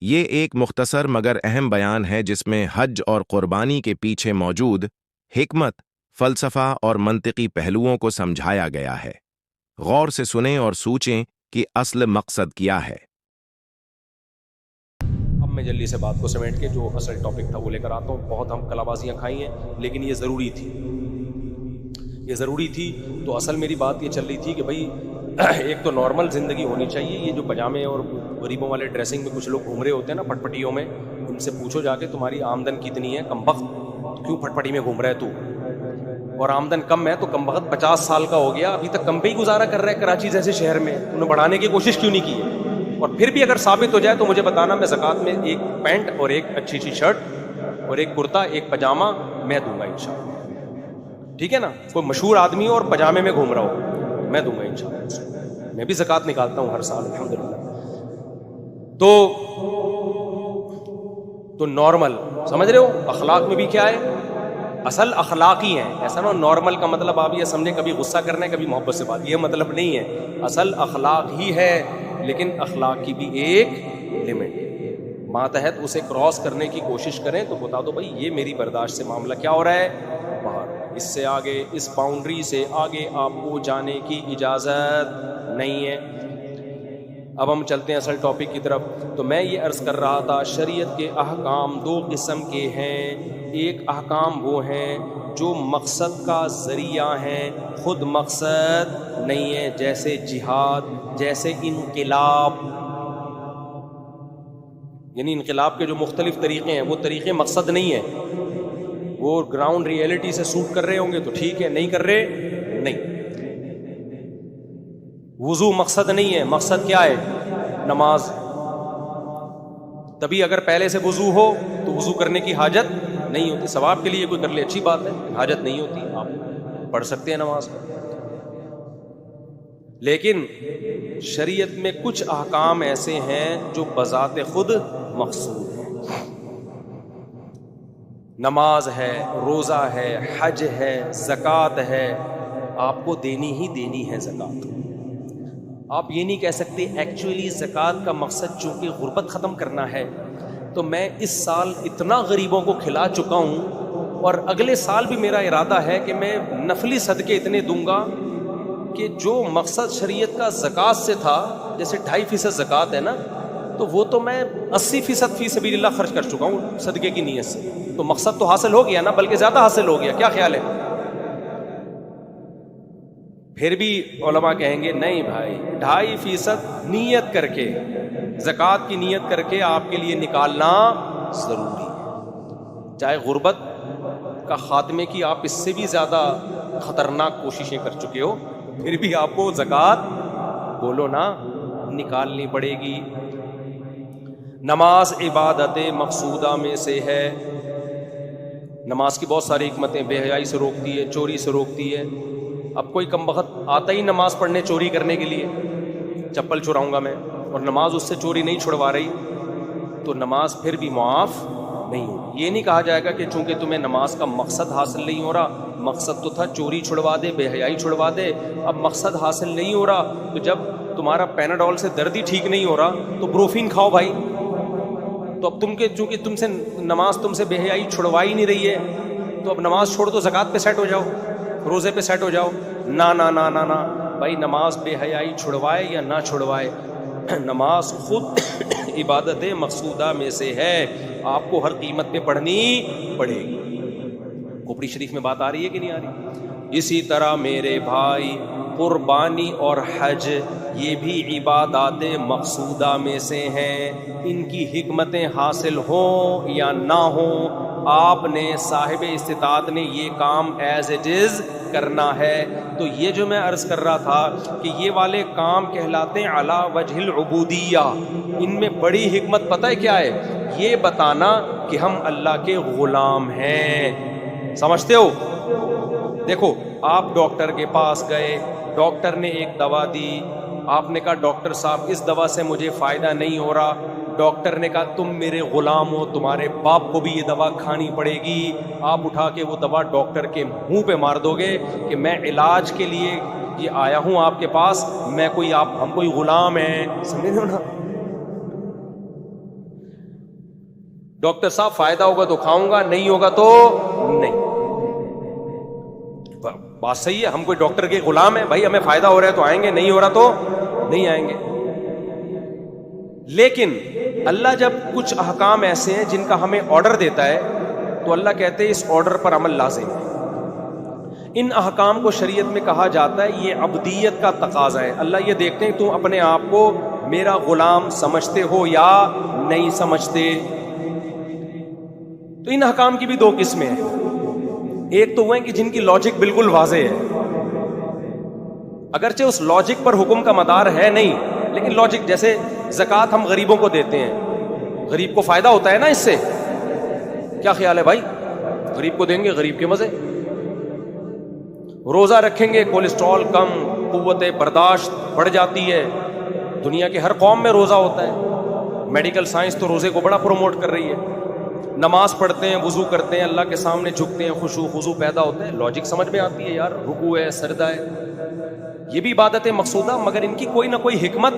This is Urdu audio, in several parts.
یہ ایک مختصر مگر اہم بیان ہے جس میں حج اور قربانی کے پیچھے موجود حکمت، فلسفہ اور منطقی پہلوؤں کو سمجھایا گیا ہے۔ غور سے سنیں اور سوچیں کہ اصل مقصد کیا ہے۔ اب میں جلدی سے بات کو سمیٹ کے جو اصل ٹاپک تھا وہ لے کر آتا ہوں۔ بہت ہم کلابازیاں کھائی ہیں لیکن یہ ضروری تھی۔ تو اصل میری بات یہ چل رہی تھی کہ بھائی ایک تو نارمل زندگی ہونی چاہیے۔ یہ جو پجامے اور غریبوں والے ڈریسنگ میں کچھ لوگ گھوم رہے ہوتے ہیں نا پٹ پٹیوں میں، ان سے پوچھو جا کے تمہاری آمدن کتنی ہے کمبخت، کیوں پٹ پٹی میں گھوم رہا ہے تو؟ اور آمدن کم ہے تو کمبخت 50 سال کا ہو گیا، ابھی تک کم پہ ہی گزارا کر رہا ہے کراچی جیسے شہر میں، انہیں بڑھانے کی کوشش کیوں نہیں کی ہے؟ اور پھر بھی اگر ثابت ہو جائے تو مجھے بتانا، میں زکوٰۃ میں ایک پینٹ اور ایک اچھی سی شرٹ اور ایک کرتا ایک پجامہ میں دوں گا انشاءاللہ۔ ٹھیک ہے نا؟ کوئی مشہور آدمی ہو اور پجامے میں گھوم رہا ہو، میں دوں گا انشاءاللہ۔ میں بھی زکوٰۃ نکالتا ہوں ہر سال الحمدللہ۔ تو نارمل سمجھ رہے ہو؟ اخلاق میں بھی کیا ہے؟ اصل اخلاقی ہیں۔ ایسا نا نارمل کا مطلب آپ یہ سمجھیں کبھی غصہ کرنا ہے کبھی محبت سے بات، یہ مطلب نہیں ہے۔ اصل اخلاق ہی ہے، لیکن اخلاق کی بھی ایک لمٹ، ماتحت اسے کراس کرنے کی کوشش کریں تو بتا دو بھائی یہ میری برداشت سے معاملہ کیا ہو رہا ہے، باہر، اس سے آگے، اس باؤنڈری سے آگے آپ کو جانے کی اجازت نہیں ہے۔ اب ہم چلتے ہیں اصل ٹاپک کی طرف۔ تو میں یہ عرض کر رہا تھا، شریعت کے احکام دو قسم کے ہیں۔ ایک احکام وہ ہیں جو مقصد کا ذریعہ ہیں، خود مقصد نہیں ہے، جیسے جہاد، جیسے انقلاب۔ یعنی انقلاب کے جو مختلف طریقے ہیں وہ طریقے مقصد نہیں ہیں، وہ گراؤنڈ ریئلٹی سے سوٹ کر رہے ہوں گے تو ٹھیک ہے، نہیں کر رہے نہیں۔ وضو مقصد نہیں ہے، مقصد کیا ہے؟ نماز۔ تبھی اگر پہلے سے وضو ہو تو وضو کرنے کی حاجت نہیں ہوتی، ثواب کے لیے کوئی کر لے اچھی بات ہے، حاجت نہیں ہوتی، آپ پڑھ سکتے ہیں نماز۔ لیکن شریعت میں کچھ احکام ایسے ہیں جو بذات خود مقصود ہیں۔ نماز ہے، روزہ ہے، حج ہے، زکوٰۃ ہے، آپ کو دینی ہی دینی ہے زکوٰۃ۔ آپ یہ نہیں کہہ سکتے ایکچولی زکوٰۃ کا مقصد چونکہ غربت ختم کرنا ہے تو میں اس سال اتنا غریبوں کو کھلا چکا ہوں اور اگلے سال بھی میرا ارادہ ہے کہ میں نفلی صدقے اتنے دوں گا کہ جو مقصد شریعت کا زکوٰۃ سے تھا، جیسے 2.5% زکوٰۃ ہے نا، تو وہ تو میں 80% فی سبیل اللہ خرچ کر چکا ہوں صدقے کی نیت سے، تو مقصد تو حاصل ہو گیا نا، بلکہ زیادہ حاصل ہو گیا۔ کیا خیال ہے؟ پھر بھی علماء کہیں گے نہیں بھائی، 2.5% نیت کر کے، زکوٰۃ کی نیت کر کے آپ کے لیے نکالنا ضروری ہے، چاہے غربت کا خاتمے کی آپ اس سے بھی زیادہ خطرناک کوششیں کر چکے ہو، پھر بھی آپ کو زکوٰۃ بولو نا نکالنی پڑے گی۔ نماز عبادت مقصودہ میں سے ہے۔ نماز کی بہت ساری حکمتیں، بے حیائی سے روکتی ہے، چوری سے روکتی ہے۔ اب کوئی کم وقت آتا ہی نماز پڑھنے چوری کرنے کے لیے، چپل چراؤں گا میں، اور نماز اس سے چوری نہیں چھڑوا رہی تو نماز پھر بھی معاف نہیں ہوگی۔ یہ نہیں کہا جائے گا کہ چونکہ تمہیں نماز کا مقصد حاصل نہیں ہو رہا، مقصد تو تھا چوری چھڑوا دے، بے حیائی چھڑوا دے، اب مقصد حاصل نہیں ہو رہا تو جب تمہارا پیناڈول سے درد ہی ٹھیک نہیں ہو رہا تو بروفین کھاؤ بھائی۔ تو اب چونکہ تم سے نماز تم سے بے حیائی چھڑوا ہی نہیں رہی ہے تو اب نماز چھوڑ دو، زکوٰۃ پہ سیٹ ہو جاؤ، روزے پہ سیٹ ہو جاؤ۔ نا نا نا نا نا بھائی، نماز بے حیائی چھڑوائے یا نہ چھڑوائے، نماز خود عبادت مقصودہ میں سے ہے، آپ کو ہر قیمت پہ پڑھنی پڑے گی۔ کھوپڑی شریف میں بات آ رہی ہے کہ نہیں آ رہی؟ اسی طرح میرے بھائی، قربانی اور حج یہ بھی عبادات مقصودہ میں سے ہیں، ان کی حکمتیں حاصل ہوں یا نہ ہوں، آپ نے صاحب استطاعت نے یہ کام ایز اٹ از کرنا ہے۔ تو یہ جو میں عرض کر رہا تھا کہ یہ والے کام کہلاتے ہیں علی وجہ العبودیہ، ان میں بڑی حکمت پتہ ہے کیا ہے؟ یہ بتانا کہ ہم اللہ کے غلام ہیں۔ سمجھتے ہو؟ دیکھو، آپ ڈاکٹر کے پاس گئے، ڈاکٹر نے ایک دوا دی، آپ نے کہا ڈاکٹر صاحب اس دوا سے مجھے فائدہ نہیں ہو رہا، ڈاکٹر نے کہا تم میرے غلام ہو، تمہارے باپ کو بھی یہ دوا کھانی پڑے گی، آپ اٹھا کے وہ دوا ڈاکٹر کے منہ پہ مار دو گے کہ میں علاج کے لیے یہ آیا ہوں آپ کے پاس، ہم کوئی غلام ہیں، سمجھ رہے ہو نا؟ ڈاکٹر صاحب فائدہ ہوگا تو کھاؤں گا, نہیں ہوگا تو نہیں. بات صحیح ہے, ہم کوئی ڈاکٹر کے غلام ہیں بھائی, ہمیں فائدہ ہو رہا ہے تو آئیں گے, نہیں ہو رہا تو نہیں آئیں گے. لیکن اللہ جب کچھ احکام ایسے ہیں جن کا ہمیں آرڈر دیتا ہے تو اللہ کہتے ہیں اس آرڈر پر عمل لازم ہے. ان احکام کو شریعت میں کہا جاتا ہے یہ عبدیت کا تقاضا ہے. اللہ یہ دیکھتے ہیں تم اپنے آپ کو میرا غلام سمجھتے ہو یا نہیں سمجھتے. تو ان احکام کی بھی دو قسمیں ہیں. ایک تو وہ ہیں کہ جن کی لاجک بالکل واضح ہے, اگرچہ اس لاجک پر حکم کا مدار ہے نہیں, لیکن لاجک, جیسے زکوٰۃ ہم غریبوں کو دیتے ہیں, غریب کو فائدہ ہوتا ہے نا اس سے. کیا خیال ہے بھائی, غریب کو دیں گے, غریب کے مزے. روزہ رکھیں گے, کولیسٹرول کم, قوت برداشت بڑھ جاتی ہے. دنیا کے ہر قوم میں روزہ ہوتا ہے, میڈیکل سائنس تو روزے کو بڑا پروموٹ کر رہی ہے. نماز پڑھتے ہیں, وضو کرتے ہیں, اللہ کے سامنے جھکتے ہیں, خشوع خضوع پیدا ہوتے ہیں. لاجک سمجھ میں آتی ہے یار, رکوع ہے, سجدہ ہے, یہ بھی عبادت مقصودہ, مگر ان کی کوئی نہ کوئی حکمت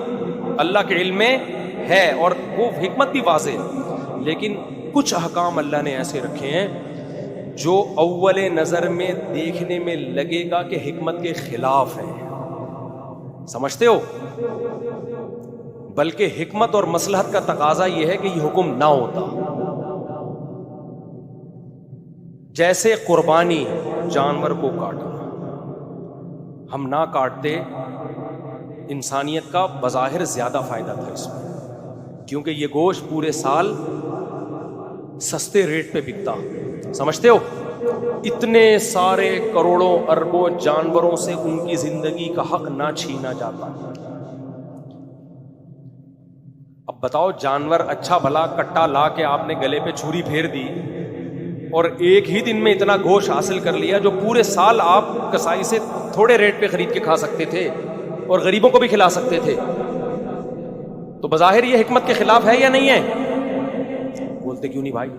اللہ کے علم میں ہے, اور وہ حکمت بھی واضح ہے. لیکن کچھ احکام اللہ نے ایسے رکھے ہیں جو اول نظر میں دیکھنے میں لگے گا کہ حکمت کے خلاف ہیں, سمجھتے ہو, بلکہ حکمت اور مصلحت کا تقاضا یہ ہے کہ یہ حکم نہ ہوتا. جیسے قربانی, جانور کو کاٹنا, ہم نہ کاٹتے, انسانیت کا بظاہر زیادہ فائدہ تھا اس میں, کیونکہ یہ گوشت پورے سال سستے ریٹ پہ بکتا. سمجھتے ہو, اتنے سارے کروڑوں اربوں جانوروں سے ان کی زندگی کا حق نہ چھینا جاتا. اب بتاؤ, جانور اچھا بھلا کٹا لا کے آپ نے گلے پہ چھری پھیر دی اور ایک ہی دن میں اتنا گوشت حاصل کر لیا جو پورے سال آپ کسائی سے تھوڑے ریٹ پہ خرید کے کھا سکتے تھے اور غریبوں کو بھی کھلا سکتے تھے. تو بظاہر یہ حکمت کے خلاف ہے یا نہیں ہے؟ بولتے کیوں نہیں بھائی.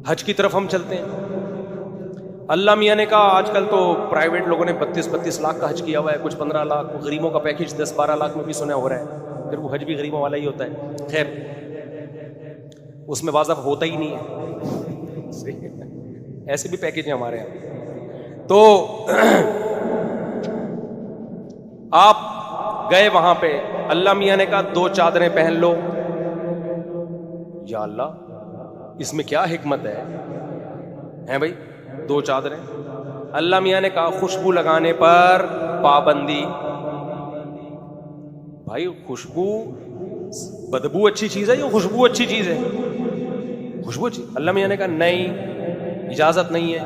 حج کی طرف ہم چلتے ہیں, اللہ میاں نے کہا آج کل تو پرائیویٹ لوگوں نے 32 لاکھ کا حج کیا ہوا ہے, کچھ 15 لاکھ, غریبوں کا پیکج 10-12 لاکھ میں بھی سنا ہو رہا ہے. پھر وہ حج بھی غریبوں والا ہی ہوتا ہے. خیر, اس میں واضح ہوتا ہی نہیں ہے, ایسے بھی پیکج ہیں ہمارے یہاں. تو آپ گئے وہاں پہ, اللہ میاں نے کہا 2 چادریں پہن لو. یا اللہ, اس میں کیا حکمت ہے بھائی, 2 چادریں. اللہ میاں نے کہا خوشبو لگانے پر پابندی. بھائی خوشبو, بدبو اچھی چیز ہے یا خوشبو اچھی چیز ہے؟ خوشبو اچھی. اللہ میاں نے کہا نہیں, اجازت نہیں ہے.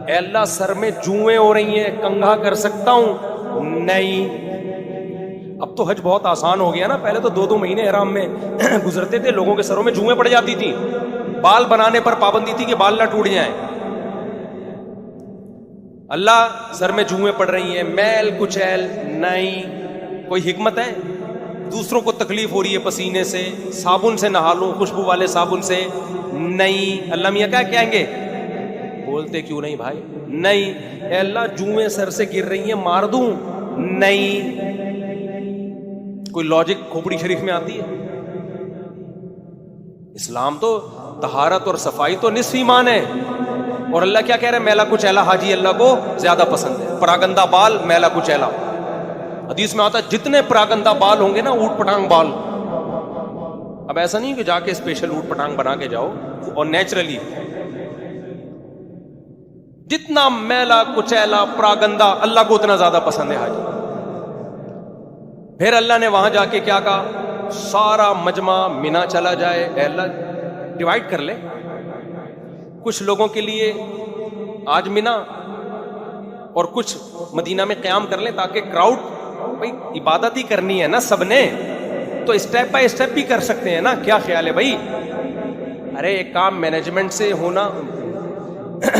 اے اللہ, سر میں جوئیں ہو رہی ہیں, کنگھا کر سکتا ہوں؟ نہیں. اب تو حج بہت آسان ہو گیا نا, پہلے تو 2 مہینے احرام میں گزرتے تھے, لوگوں کے سروں میں جوئیں پڑ جاتی تھی. بال بنانے پر پابندی تھی کہ بال نہ ٹوٹ جائیں. اللہ, سر میں جوئیں پڑ رہی ہیں, میل کچیل نہیں. کوئی حکمت ہے؟ دوسروں کو تکلیف ہو رہی ہے پسینے سے, صابن سے نہا لوں, خوشبو والے صابن سے نہیں. اللہ میاں کیا کہیں گے؟ بولتے کیوں نہیں بھائی؟ نہیں. اے اللہ, جوئیں سر سے گر رہی ہیں, مار دوں؟ نہیں. کوئی لاجک کھوپڑی شریف میں آتی ہے؟ اسلام تو طہارت اور صفائی تو نصف ایمان ہے. اور اللہ کیا کہہ رہے ہیں؟ میلا کچیلا حاجی اللہ کو زیادہ پسند ہے. پراگندہ بال, میلا کچیلا. حدیث میں آتا ہے جتنے پراگندہ بال ہوں گے نا, اوٹ پٹانگ بال. اب ایسا نہیں کہ جا کے اسپیشل اوٹ پٹانگ بنا کے جاؤ, اور نیچرلی جتنا میلا کچیلا پراگندہ اللہ کو اتنا زیادہ پسند ہے حاجی. پھر اللہ نے وہاں جا کے کیا کہا؟ سارا مجمع مینا چلا جائے. اے اللہ, ڈیوائیڈ کر لے, کچھ لوگوں کے لیے آج مینا اور کچھ مدینہ میں قیام کر لیں, تاکہ کراؤڈ, بھائی عبادت ہی کرنی ہے نا سب نے, تو اسٹیپ بائی اسٹیپ بھی کر سکتے ہیں نا. کیا خیال ہے بھائی؟ ارے ایک کام مینجمنٹ سے ہونا,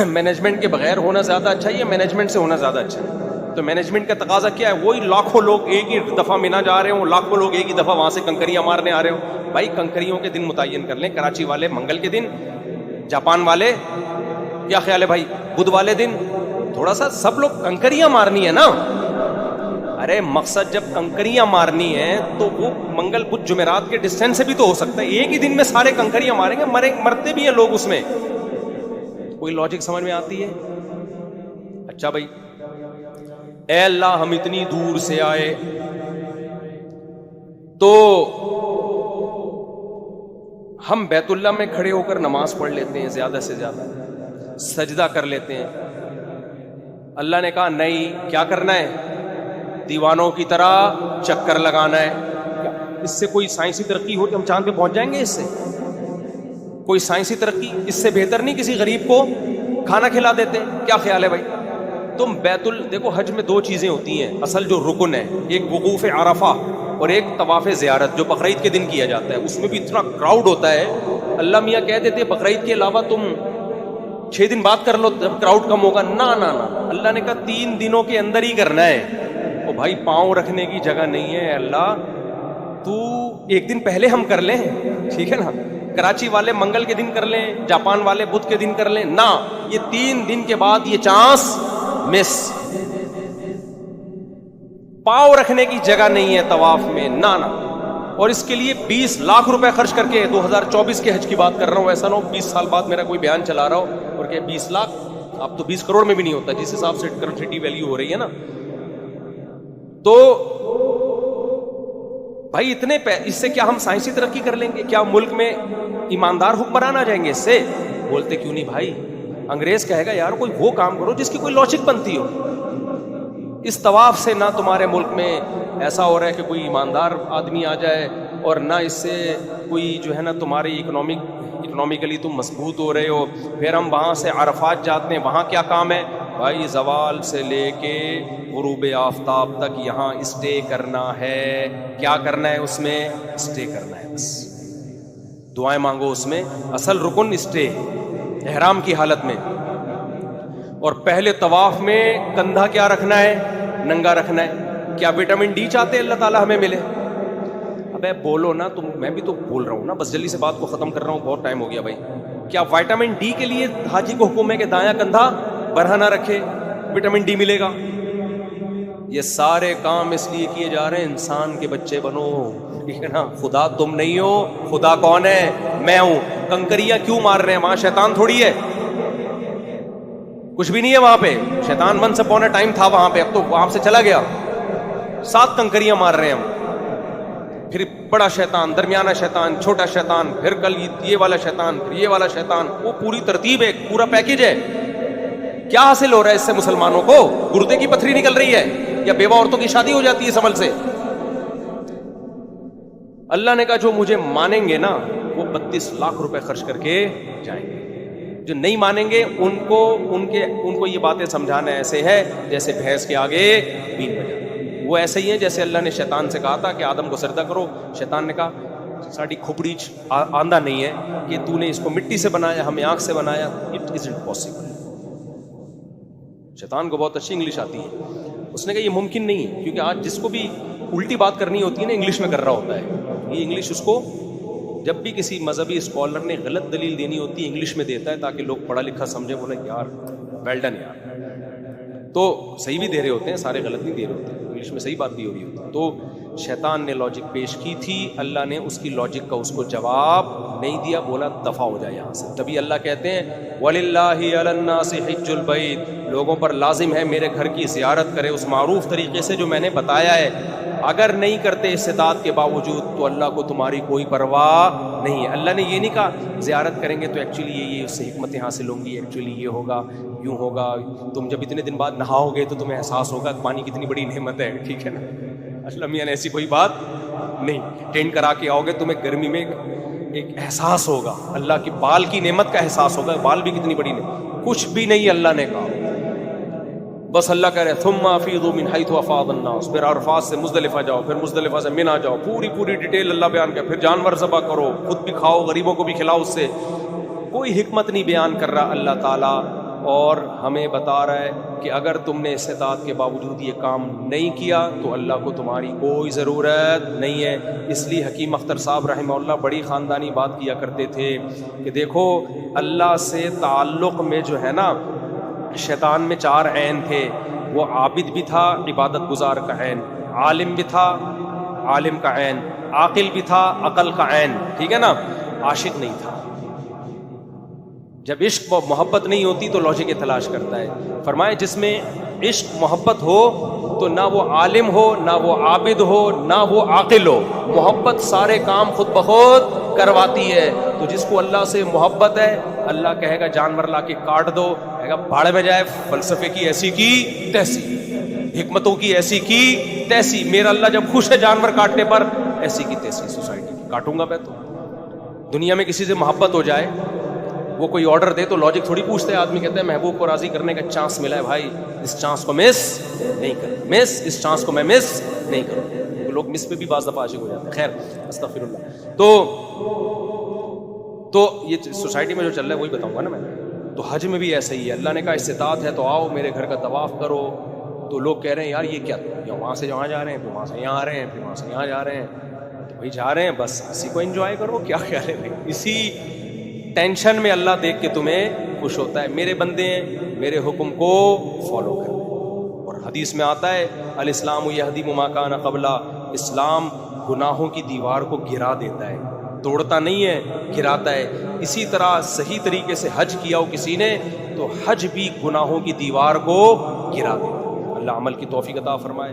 مینجمنٹ کے بغیر ہونا زیادہ اچھا ہے یا مینجمنٹ سے ہونا زیادہ اچھا ہے؟ تو مینجمنٹ کا تقاضا کیا ہے؟ وہی لاکھوں لوگ ایک ہی دفعہ مینا جا رہے ہوں, لاکھوں لوگ ایک ہی دفعہ وہاں سے کنکریاں مارنے آ رہے ہوں. بھائی کنکریوں کے دن متعین کر لیں, کراچی والے منگل کے دن, جاپان والے, کیا خیال ہے بھائی, بدھ والے دن, تھوڑا سا سب لوگ کنکریاں مارنی ہے نا. ارے مقصد جب کنکریاں مارنی ہیں تو وہ منگل بدھ جمعرات کے ڈسٹینس سے بھی تو ہو سکتا ہے. ایک ہی دن میں سارے کنکریاں ماریں گے؟ مرتے بھی ہیں لوگ اس میں. کوئی لاجک سمجھ میں آتی ہے؟ اچھا بھائی، اے اللہ ہم اتنی دور سے آئے تو ہم بیت اللہ میں کھڑے ہو کر نماز پڑھ لیتے ہیں، زیادہ سے زیادہ سجدہ کر لیتے ہیں. اللہ نے کہا نہیں، کیا کرنا ہے؟ دیوانوں کی طرح چکر لگانا ہے. اس سے کوئی سائنسی ترقی ہو کہ ہم چاند پہ پہنچ جائیں گے؟ اس سے کوئی سائنسی ترقی اس سے بہتر نہیں کسی غریب کو کھانا کھلا دیتے ہیں؟ کیا خیال ہے بھائی؟ تم دیکھو حج میں دو چیزیں ہوتی ہیں اصل جو رکن ہے، ایک وقوف عرفہ اور ایک طواف زیارت جو بقرعید کے دن کیا جاتا ہے. اس میں بھی اتنا کراؤڈ ہوتا ہے، اللہ میاں کہہ دیتے بقرعید کے علاوہ تم 6 دن بعد کر لو جب کراؤڈ کم ہوگا. نہ نہ نہ، اللہ نے کہا 3 دنوں کے اندر ہی کرنا ہے. او بھائی پاؤں رکھنے کی جگہ نہیں ہے. اللہ تو 1 دن پہلے ہم کر لیں، ٹھیک ہے نا؟ کراچی والے منگل کے دن کر لیں، جاپان والے بدھ کے دن کر لیں. نہ، یہ 3 دن کے بعد یہ چانس مس. پاؤں رکھنے کی جگہ نہیں ہے طواف میں، نہ نہ. اور اس کے لیے 20 لاکھ روپے خرچ کر کے 2024 کے حج کی بات کر رہا ہوں، ایسا نہ ہو 20 سال بعد میرا کوئی بیان چلا رہا ہو اور کہ 20 لاکھ اب تو 20 کروڑ میں بھی نہیں ہوتا جس حساب سے کرنسی ویلیو ہو رہی ہے نا. تو بھائی اتنے اس سے کیا ہم سائنسی ترقی کر لیں گے؟ کیا ملک میں ایماندار حکمران آ جائیں گے اس سے؟ بولتے کیوں نہیں بھائی؟ انگریز کہے گا یار کوئی وہ کام کرو جس کی کوئی لاجک بنتی ہو. اس طواف سے نہ تمہارے ملک میں ایسا ہو رہا ہے کہ کوئی ایماندار آدمی آ جائے، اور نہ اس سے کوئی جو ہے نا تمہاری اکنامکلی تم مضبوط ہو رہے ہو. پھر ہم وہاں سے عرفات جاتے ہیں، وہاں کیا کام ہے بھائی؟ زوال سے لے کے غروب آفتاب تک یہاں اسٹے کرنا ہے. کیا کرنا ہے اس میں؟ اسٹے کرنا ہے. بس دعائیں مانگو اس میں. اصل رکن اسٹے احرام کی حالت میں. اور پہلے طواف میں کندھا کیا رکھنا ہے؟ ننگا رکھنا ہے. کیا وٹامن ڈی چاہتے اللہ تعالیٰ ہمیں ملے؟ ابے بولو نا تم. میں بھی تو بول رہا ہوں نا، بس جلدی سے بات کو ختم کر رہا ہوں، بہت ٹائم ہو گیا بھائی. کیا وٹامن ڈی کے لیے حاجی کو حکم ہے کہ دایاں کندھا برہنہ رکھے؟ وٹامن ڈی ملے گا. یہ سارے کام اس لیے کیے جا رہے ہیں انسان کے بچے بنو، ٹھیک ہے نا؟ خدا تم نہیں ہو. خدا کون ہے؟ میں ہوں. کنکریاں کیوں مار رہے ہیں؟ وہاں شیطان تھوڑی ہے، کچھ بھی نہیں ہے وہاں پہ. شیطان ونس اپون اے ٹائم تھا وہاں پہ، اب تو وہاں سے چلا گیا. 7 کنکریاں مار رہے ہیں ہم. پھر بڑا شیطان، درمیانہ شیطان، چھوٹا شیطان، پھر کل یہ والا شیطان، پھر یہ والا شیطان. وہ پوری ترتیب ہے، پورا پیکج ہے. کیا حاصل ہو رہا ہے اس سے مسلمانوں کو؟ گردے کی پتھری نکل رہی ہے یا بیوہ عورتوں کی شادی ہو جاتی ہے سمل سے. اللہ نے کہا جو مجھے مانیں گے نا وہ 32 لاکھ روپے خرچ کر کے جائیں گے. جو نہیں مانیں گے ان کو یہ باتیں سمجھانا ایسے ہے جیسے بھینس کے آگے بین بجانا. وہ ایسے ہی ہے جیسے اللہ نے شیطان سے کہا تھا کہ آدم کو سجدہ کرو. شیطان نے کہا ساڑی کھپڑی آندہ نہیں ہے کہ تو نے اس کو مٹی سے بنایا، ہمیں آنکھ سے بنایا. It isn't possible. شیطان کو بہت اچھی انگلش آتی ہے. اس نے کہا یہ ممکن نہیں ہے، کیونکہ آج جس کو بھی الٹی بات کرنی ہوتی ہے نا انگلش میں کر رہا ہوتا ہے. یہ انگلش اس کو جب بھی کسی مذہبی اسکالر نے غلط دلیل دینی ہوتی ہے انگلش میں دیتا ہے تاکہ لوگ پڑھا لکھا سمجھے، بولے یار ویل ڈن یار. تو صحیح بھی دے رہے ہوتے ہیں، سارے غلط نہیں دے رہے ہوتے ہیں، انگلش میں صحیح بات بھی ہو رہی ہوتی ہے. تو شیطان نے لاجک پیش کی تھی، اللہ نے اس کی لاجک کا اس کو جواب نہیں دیا، بولا دفع ہو جائے یہاں سے. تبھی اللہ کہتے ہیں وَلِلَّهِ عَلَى النَّاسِ حِجُّ الْبَيْتِ، لوگوں پر لازم ہے میرے گھر کی زیارت کرے اس معروف طریقے سے جو میں نے بتایا ہے. اگر نہیں کرتے استطاعت کے باوجود تو اللہ کو تمہاری کوئی پرواہ نہیں ہے. اللہ نے یہ نہیں کہا زیارت کریں گے تو ایکچولی یہ اس سے حکمتیں حاصل ہوں گی، ایکچولی یہ ہوگا، یوں ہوگا. تم جب اتنے دن بعد نہاؤ گے تو تمہیں احساس ہوگا کہ پانی کتنی بڑی نعمت ہے، ٹھیک ہے نا؟ اللہ میاں نے ایسی کوئی بات نہیں. ٹینٹ کرا کے آؤ گے تمہیں گرمی میں ایک احساس ہوگا، اللہ کی بال کی نعمت کا احساس ہوگا، بال بھی کتنی بڑی نعمت. کچھ بھی نہیں اللہ نے کہا، بس اللہ کہہ رہے ثم افیضوا من حیث افاض الناس. پھر عرفات سے مزدلفہ جاؤ، پھر مزدلفہ سے منی جاؤ، پوری ڈیٹیل اللہ بیان کر. پھر جانور ذبح کرو، خود بھی کھاؤ، غریبوں کو بھی کھلاؤ. اس سے کوئی حکمت نہیں بیان کر رہا اللہ تعالیٰ، اور ہمیں بتا رہا ہے کہ اگر تم نے استطاعت کے باوجود یہ کام نہیں کیا تو اللہ کو تمہاری کوئی ضرورت نہیں ہے. اس لیے حکیم اختر صاحب رحمہ اللہ بڑی خاندانی بات کیا کرتے تھے کہ دیکھو اللہ سے تعلق میں جو ہے نا شیطان میں 4 عین تھے. وہ عابد بھی تھا عبادت گزار کا عین، عالم بھی تھا عالم کا عین، عاقل بھی تھا عقل کا عین، ٹھیک ہے نا، عاشق نہیں تھا۔ جب عشق و محبت نہیں ہوتی تو لاجک تلاش کرتا ہے۔ فرمائے جس میں عشق محبت ہو تو نہ وہ عالم ہو، نہ وہ عابد ہو، نہ وہ عاقل ہو، محبت سارے کام خود بخود کرواتی ہے۔ تو جس کو اللہ سے محبت ہے، اللہ کہے گا جانور لا کے کاٹ دو، کہے گا بھاڑ میں جائے، فلسفے کی ایسی کی تیسی، حکمتوں کی ایسی کی تیسی، میرا اللہ جب خوش ہے جانور کاٹنے پر، ایسی کی تیسی سوسائٹی کاٹوں گا میں۔ تو دنیا میں کسی سے محبت ہو جائے، وہ کوئی آرڈر دے تو لاجک تھوڑی پوچھتے ہیں، آدمی کہتا ہے محبوب کو راضی کرنے کا چانس ملا ہے بھائی، اس چانس کو مس نہیں کروں، اس چانس کو میں مس نہیں کروں۔ لوگ مس پہ بھی بعض دفعہ عاشق ہو جاتے ہیں، خیر استغفر اللہ۔ تو یہ سوسائٹی میں جو چل رہا ہے وہی بتاؤں گا نا میں۔ تو حج میں بھی ایسا ہی ہے، اللہ نے کہا استطاعت ہے تو آؤ میرے گھر کا طواف کرو، تو لوگ کہہ رہے ہیں یار یہ کیا، وہاں سے وہاں جا رہے ہیں، پھر وہاں سے یہاں آ رہے ہیں، پھر وہاں سے یہاں جا رہے ہیں، تو بھائی جا رہے ہیں بس اسی کو انجوائے کرو، کیا خیال ہے بھائی؟ اسی ٹینشن میں اللہ دیکھ کے تمہیں خوش ہوتا ہے، میرے بندے ہیں میرے حکم کو فالو کر۔ اور حدیث میں آتا ہے الاسلام یہدم ما کان قبلہ، اسلام گناہوں کی دیوار کو گرا دیتا ہے، توڑتا نہیں ہے گراتا ہے۔ اسی طرح صحیح طریقے سے حج کیا ہو کسی نے تو حج بھی گناہوں کی دیوار کو گرا دیتا ہے۔ اللہ عمل کی توفیق عطا فرمائے۔